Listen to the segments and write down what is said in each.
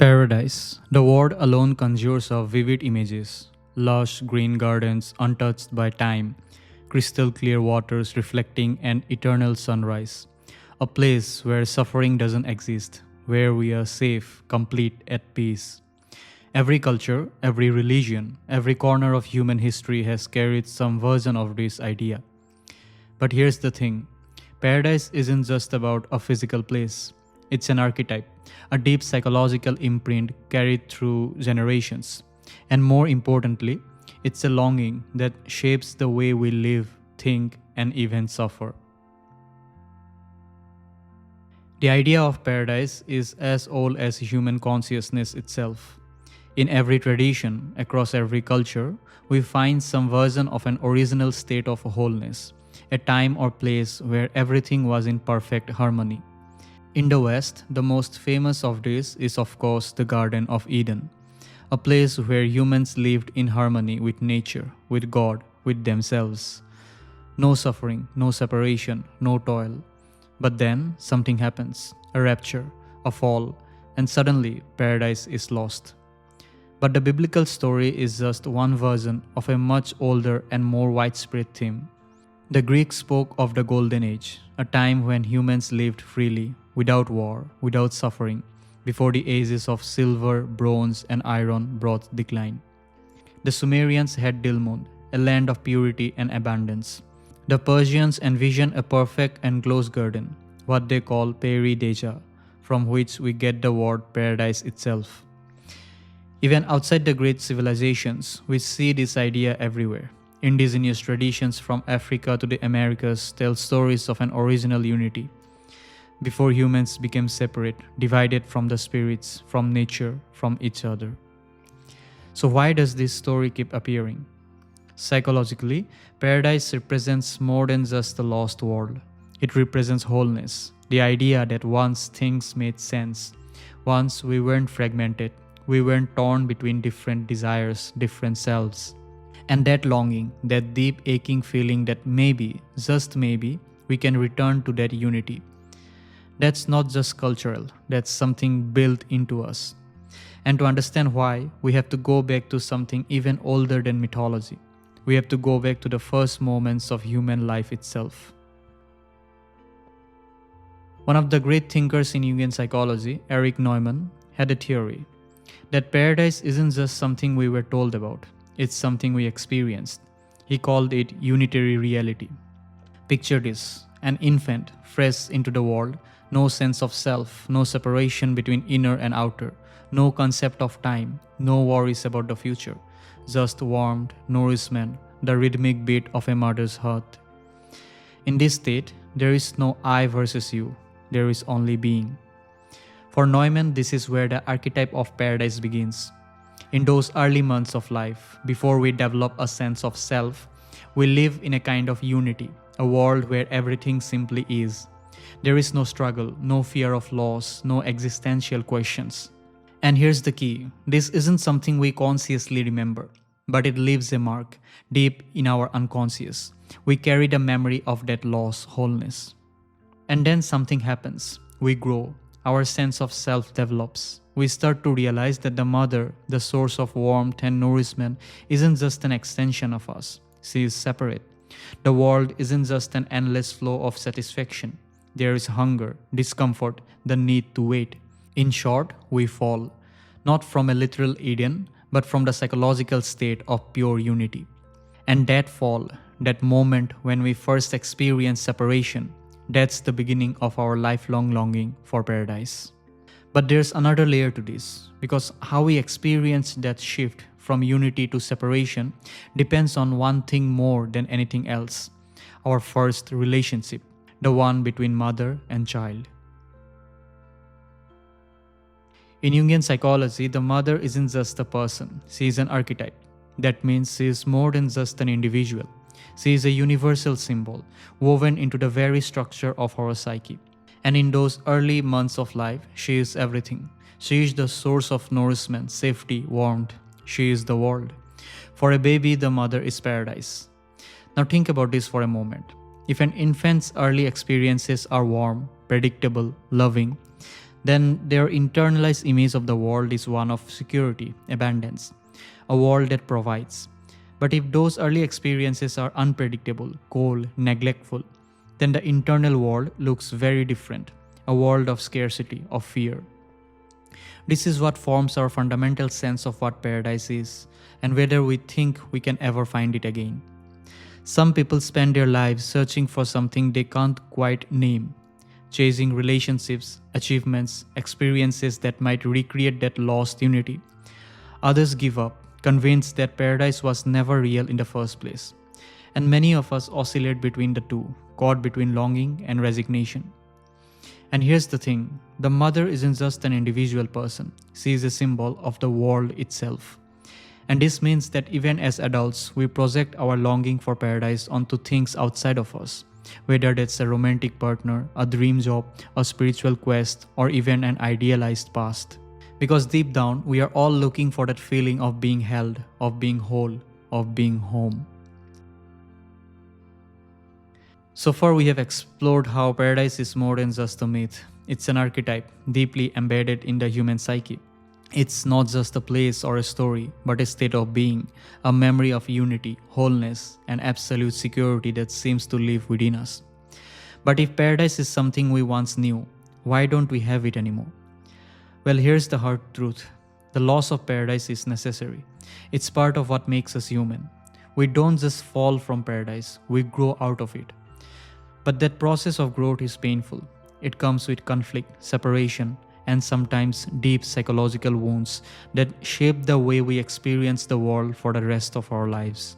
Paradise. The word alone conjures up vivid images. Lush green gardens untouched by time, crystal clear waters reflecting an eternal sunrise. A place where suffering doesn't exist, where we are safe, complete, at peace. Every culture, every religion, every corner of human history has carried some version of this idea. But here's the thing, paradise isn't just about a physical place, it's an archetype, a deep psychological imprint carried through generations. And more importantly, it's a longing that shapes the way we live, think, and even suffer. The idea of paradise is as old as human consciousness itself. In every tradition, across every culture, we find some version of an original state of wholeness, a time or place where everything was in perfect harmony. In the West, the most famous of these is of course the Garden of Eden, a place where humans lived in harmony with nature, with God, with themselves. No suffering, no separation, no toil. But then something happens, a rapture, a fall, and suddenly paradise is lost. But the biblical story is just one version of a much older and more widespread theme. The Greeks spoke of the Golden Age, a time when humans lived freely, without war, without suffering, before the ages of silver, bronze, and iron brought decline. The Sumerians had Dilmund, a land of purity and abundance. The Persians envision a perfect enclosed garden, what they call Peri Deja, from which we get the word paradise itself. Even outside the great civilizations, we see this idea everywhere. Indigenous traditions from Africa to the Americas tell stories of an original unity. Before humans became separate, divided from the spirits, from nature, from each other. So why does this story keep appearing? Psychologically, paradise represents more than just the lost world. It represents wholeness, the idea that once things made sense, once we weren't fragmented, we weren't torn between different desires, different selves. And that longing, that deep aching feeling that maybe, just maybe, we can return to that unity. That's not just cultural, that's something built into us. And to understand why, we have to go back to something even older than mythology. We have to go back to the first moments of human life itself. One of the great thinkers in Jungian psychology, Erich Neumann, had a theory that paradise isn't just something we were told about, it's something we experienced. He called it unitary reality. Picture this, an infant fresh into the world, no sense of self, no separation between inner and outer, no concept of time, no worries about the future, just warmth, nourishment, the rhythmic beat of a mother's heart. In this state, there is no I versus you, there is only being. For Neumann, this is where the archetype of paradise begins. In those early months of life, before we develop a sense of self, we live in a kind of unity, a world where everything simply is. There is no struggle, no fear of loss, no existential questions. And here's the key, this isn't something we consciously remember, but it leaves a mark deep in our unconscious. We carry the memory of that lost wholeness. And then something happens. We grow. Our sense of self develops. We start to realize that the mother, the source of warmth and nourishment, isn't just an extension of us. She is separate. The world isn't just an endless flow of satisfaction. There is hunger, discomfort, the need to wait. In short, we fall, not from a literal Eden, but from the psychological state of pure unity. And that fall, that moment when we first experience separation, that's the beginning of our lifelong longing for paradise. But there's another layer to this, because how we experience that shift from unity to separation depends on one thing more than anything else, our first relationship, the one between mother and child. In Jungian psychology, the mother isn't just a person, she is an archetype. That means she is more than just an individual. She is a universal symbol, woven into the very structure of our psyche. And in those early months of life, she is everything. She is the source of nourishment, safety, warmth. She is the world. For a baby, the mother is paradise. Now think about this for a moment. If an infant's early experiences are warm, predictable, loving, then their internalized image of the world is one of security, abundance, a world that provides. But if those early experiences are unpredictable, cold, neglectful, then the internal world looks very different, a world of scarcity, of fear. This is what forms our fundamental sense of what paradise is and whether we think we can ever find it again. Some people spend their lives searching for something they can't quite name, chasing relationships, achievements, experiences that might recreate that lost unity. Others give up, convinced that paradise was never real in the first place. And many of us oscillate between the two, caught between longing and resignation. And here's the thing, the mother isn't just an individual person, she is a symbol of the world itself. And this means that even as adults, we project our longing for paradise onto things outside of us, whether that's a romantic partner, a dream job, a spiritual quest, or even an idealized past. Because deep down, we are all looking for that feeling of being held, of being whole, of being home. So far, we have explored how paradise is more than just a myth. It's an archetype, deeply embedded in the human psyche. It's not just a place or a story, but a state of being, a memory of unity, wholeness, and absolute security that seems to live within us. But if paradise is something we once knew, why don't we have it anymore? Well, here's the hard truth. The loss of paradise is necessary. It's part of what makes us human. We don't just fall from paradise, we grow out of it. But that process of growth is painful. It comes with conflict, separation, and sometimes deep psychological wounds that shape the way we experience the world for the rest of our lives.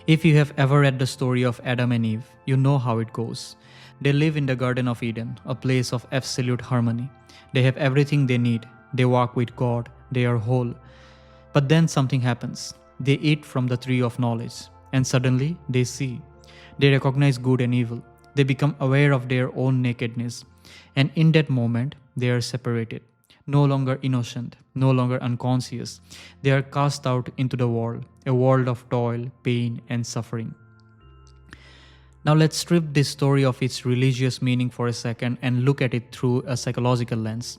If you have ever read the story of Adam and Eve, you know how it goes. They live in the Garden of Eden, a place of absolute harmony. They have everything they need. They walk with God. They are whole. But then something happens. They eat from the tree of knowledge, and suddenly they see. They recognize good and evil. They become aware of their own nakedness. And in that moment, they are separated, no longer innocent, no longer unconscious. They are cast out into the world, a world of toil, pain, and suffering. Now let's strip this story of its religious meaning for a second and look at it through a psychological lens.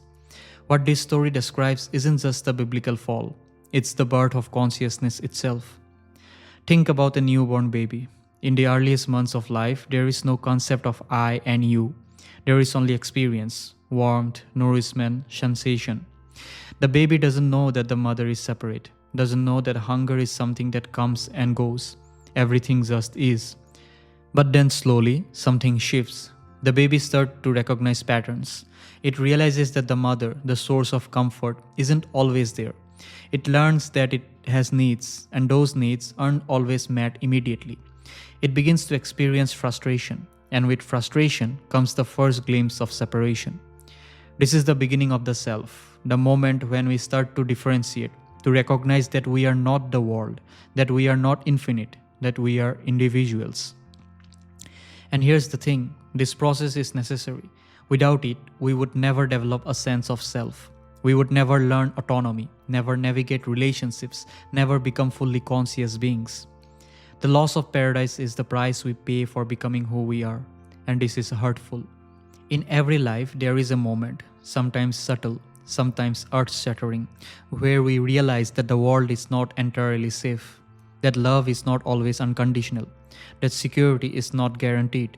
What this story describes isn't just the biblical fall, it's the birth of consciousness itself. Think about a newborn baby. In the earliest months of life, there is no concept of I and you. There is only experience, warmth, nourishment, sensation. The baby doesn't know that the mother is separate, doesn't know that hunger is something that comes and goes. Everything just is. But then slowly, something shifts. The baby starts to recognize patterns. It realizes that the mother, the source of comfort, isn't always there. It learns that it has needs, and those needs aren't always met immediately. It begins to experience frustration, and with frustration comes the first glimpse of separation. This is the beginning of the self, the moment when we start to differentiate, to recognize that we are not the world, that we are not infinite, that we are individuals. And here's the thing, this process is necessary. Without it, we would never develop a sense of self. We would never learn autonomy, never navigate relationships, never become fully conscious beings. The loss of paradise is the price we pay for becoming who we are, and this is hurtful. In every life, there is a moment, sometimes subtle, sometimes earth-shattering, where we realize that the world is not entirely safe, that love is not always unconditional, that security is not guaranteed.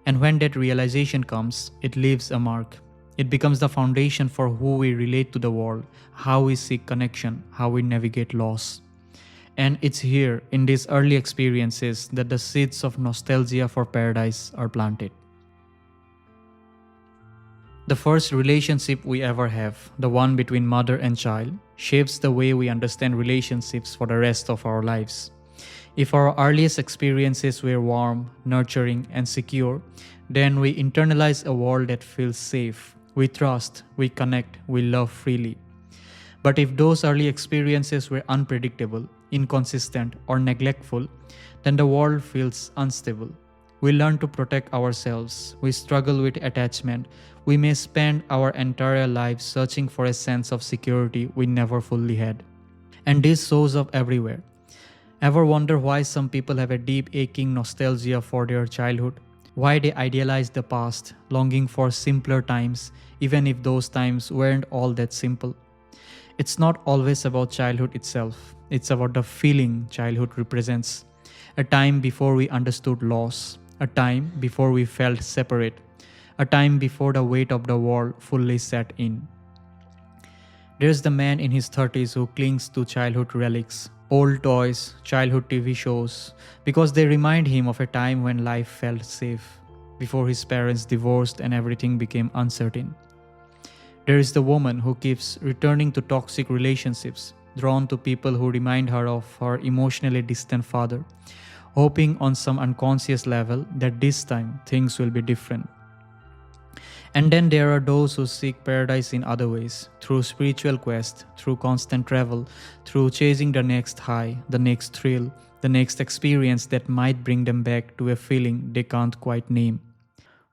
And when that realization comes, it leaves a mark. It becomes the foundation for who we relate to the world, how we seek connection, how we navigate loss. And it's here, in these early experiences, that the seeds of nostalgia for paradise are planted. The first relationship we ever have, the one between mother and child, shapes the way we understand relationships for the rest of our lives. If our earliest experiences were warm, nurturing, and secure, then we internalize a world that feels safe. We trust, we connect, we love freely. But if those early experiences were unpredictable, inconsistent, or neglectful, then the world feels unstable. We learn to protect ourselves. We struggle with attachment. We may spend our entire lives searching for a sense of security we never fully had. And this shows up everywhere. Ever wonder why some people have a deep aching nostalgia for their childhood? why they idealized the past, longing for simpler times, even if those times weren't all that simple. It's not always about childhood itself, it's about the feeling childhood represents. A time before we understood loss, a time before we felt separate, a time before the weight of the world fully set in. There's the man in his 30s who clings to childhood relics, old toys, childhood TV shows, because they remind him of a time when life felt safe, before his parents divorced and everything became uncertain. There is the woman who keeps returning to toxic relationships, drawn to people who remind her of her emotionally distant father, hoping on some unconscious level that this time things will be different. And then there are those who seek paradise in other ways, through spiritual quest, through constant travel, through chasing the next high, the next thrill, the next experience that might bring them back to a feeling they can't quite name.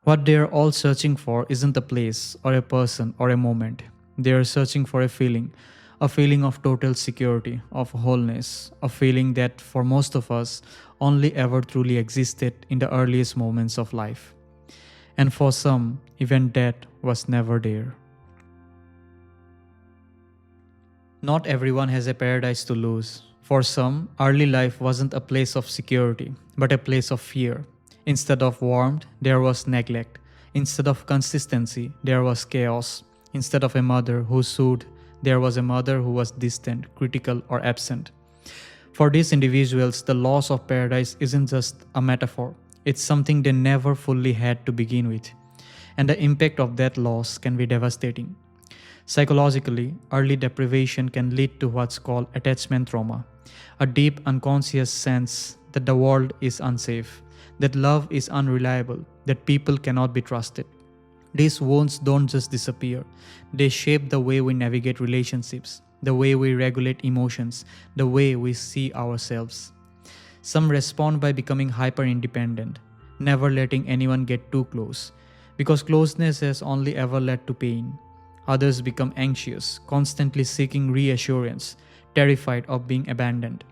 What they are all searching for isn't a place or a person or a moment. They are searching for a feeling of total security, of wholeness, a feeling that for most of us only ever truly existed in the earliest moments of life. And for some, even that was never there. Not everyone has a paradise to lose. For some, early life wasn't a place of security, but a place of fear. Instead of warmth, there was neglect. Instead of consistency, there was chaos. Instead of a mother who soothed, there was a mother who was distant, critical, or absent. For these individuals, the loss of paradise isn't just a metaphor. It's something they never fully had to begin with. And the impact of that loss can be devastating. Psychologically, early deprivation can lead to what's called attachment trauma, a deep unconscious sense that the world is unsafe, that love is unreliable, that people cannot be trusted. These wounds don't just disappear, they shape the way we navigate relationships, the way we regulate emotions, the way we see ourselves. Some respond by becoming hyper-independent, never letting anyone get too close, because closeness has only ever led to pain. Others become anxious, constantly seeking reassurance, terrified of being abandoned.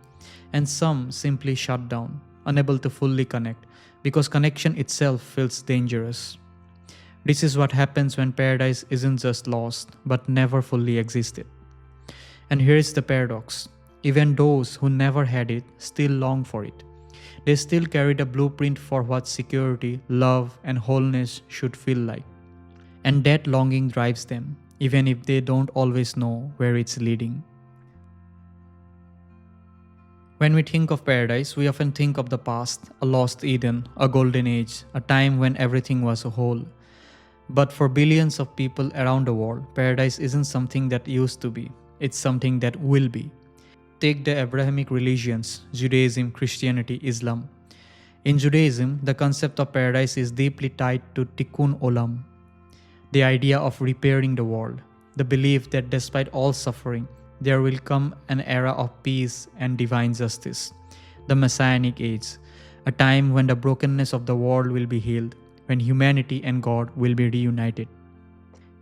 And some simply shut down, unable to fully connect, because connection itself feels dangerous. This is what happens when paradise isn't just lost, but never fully existed. And here is the paradox. Even those who never had it still long for it. They still carry the blueprint for what security, love, and wholeness should feel like. And that longing drives them, even if they don't always know where it's leading. When we think of paradise, we often think of the past, a lost Eden, a golden age, a time when everything was whole. But for billions of people around the world, paradise isn't something that used to be, it's something that will be. Take the Abrahamic religions, Judaism, Christianity, Islam. In Judaism, the concept of paradise is deeply tied to tikkun olam, the idea of repairing the world, the belief that despite all suffering, there will come an era of peace and divine justice, the Messianic age, a time when the brokenness of the world will be healed, when humanity and God will be reunited.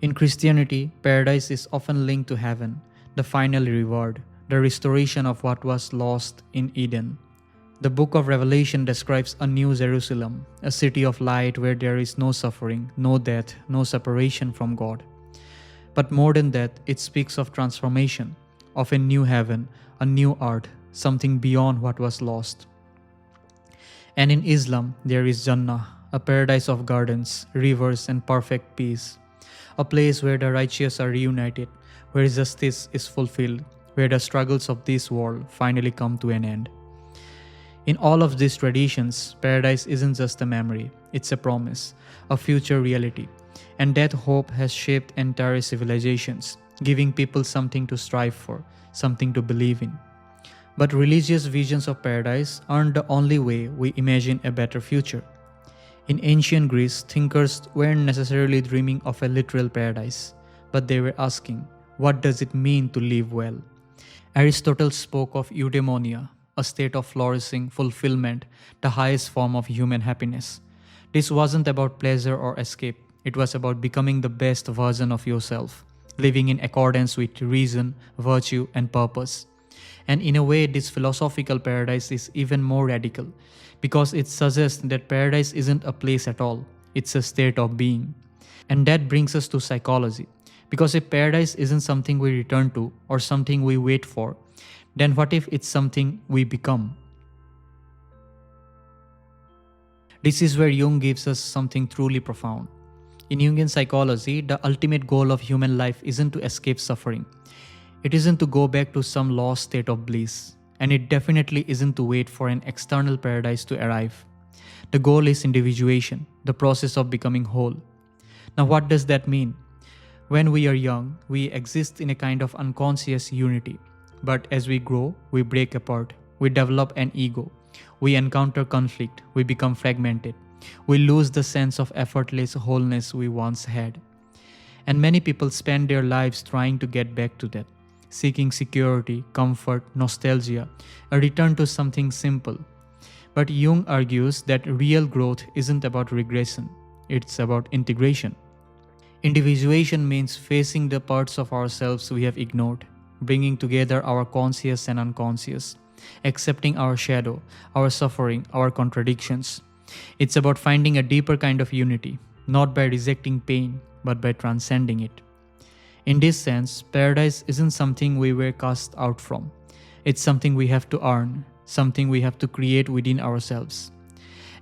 In Christianity, paradise is often linked to heaven, the final reward, the restoration of what was lost in Eden. The book of Revelation describes a new Jerusalem, a city of light where there is no suffering, no death, no separation from God. But more than that, it speaks of transformation, of a new heaven, a new earth, something beyond what was lost. And in Islam, there is Jannah, a paradise of gardens, rivers, and perfect peace, a place where the righteous are reunited, where justice is fulfilled, where the struggles of this world finally come to an end. In all of these traditions, paradise isn't just a memory, it's a promise, a future reality, and that hope has shaped entire civilizations, giving people something to strive for, something to believe in. But religious visions of paradise aren't the only way we imagine a better future. In ancient Greece, thinkers weren't necessarily dreaming of a literal paradise, but they were asking, what does it mean to live well? Aristotle spoke of eudaimonia, a state of flourishing, fulfillment, the highest form of human happiness. This wasn't about pleasure or escape, it was about becoming the best version of yourself, living in accordance with reason, virtue, and purpose. And in a way, this philosophical paradise is even more radical. because it suggests that paradise isn't a place at all, it's a state of being. And that brings us to psychology, because if paradise isn't something we return to or something we wait for, then what if it's something we become? This is where Jung gives us something truly profound. In Jungian psychology, the ultimate goal of human life isn't to escape suffering. It isn't to go back to some lost state of bliss, and it definitely isn't to wait for an external paradise to arrive. The goal is individuation, the process of becoming whole. Now, what does that mean? When we are young, we exist in a kind of unconscious unity. But as we grow, we break apart, we develop an ego, we encounter conflict, we become fragmented, we lose the sense of effortless wholeness we once had. And many people spend their lives trying to get back to that, seeking security, comfort, nostalgia, a return to something simple. But Jung argues that real growth isn't about regression, it's about integration. Individuation means facing the parts of ourselves we have ignored, bringing together our conscious and unconscious, accepting our shadow, our suffering, our contradictions. It's about finding a deeper kind of unity, not by rejecting pain, but by transcending it. In this sense, paradise isn't something we were cast out from. It's something we have to earn, something we have to create within ourselves.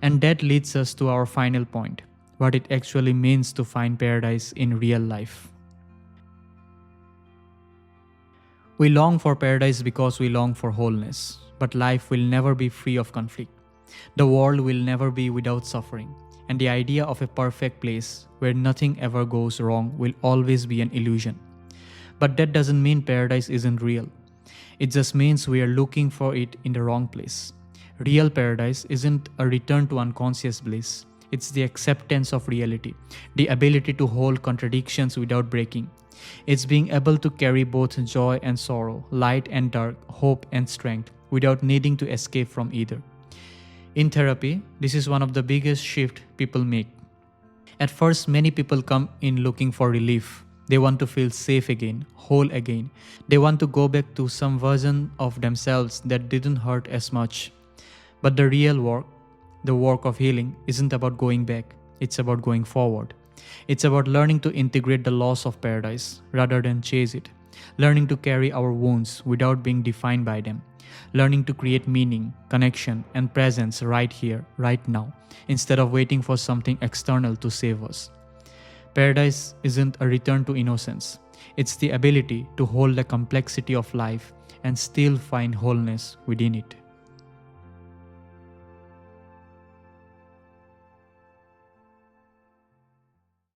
And that leads us to our final point, what it actually means to find paradise in real life. We long for paradise because we long for wholeness, but life will never be free of conflict. The world will never be without suffering, and the idea of a perfect place where nothing ever goes wrong will always be an illusion. But that doesn't mean paradise isn't real. It just means we are looking for it in the wrong place. Real paradise isn't a return to unconscious bliss. It's the acceptance of reality, the ability to hold contradictions without breaking. It's being able to carry both joy and sorrow, light and dark, hope and strength, without needing to escape from either. In therapy, this is one of the biggest shifts people make. At first, many people come in looking for relief. They want to feel safe again, whole again. They want to go back to some version of themselves that didn't hurt as much. But the real work, the work of healing, isn't about going back. It's about going forward. It's about learning to integrate the loss of paradise rather than chase it. Learning to carry our wounds without being defined by them. Learning to create meaning, connection, and presence right here, right now, instead of waiting for something external to save us. Paradise isn't a return to innocence. It's the ability to hold the complexity of life and still find wholeness within it.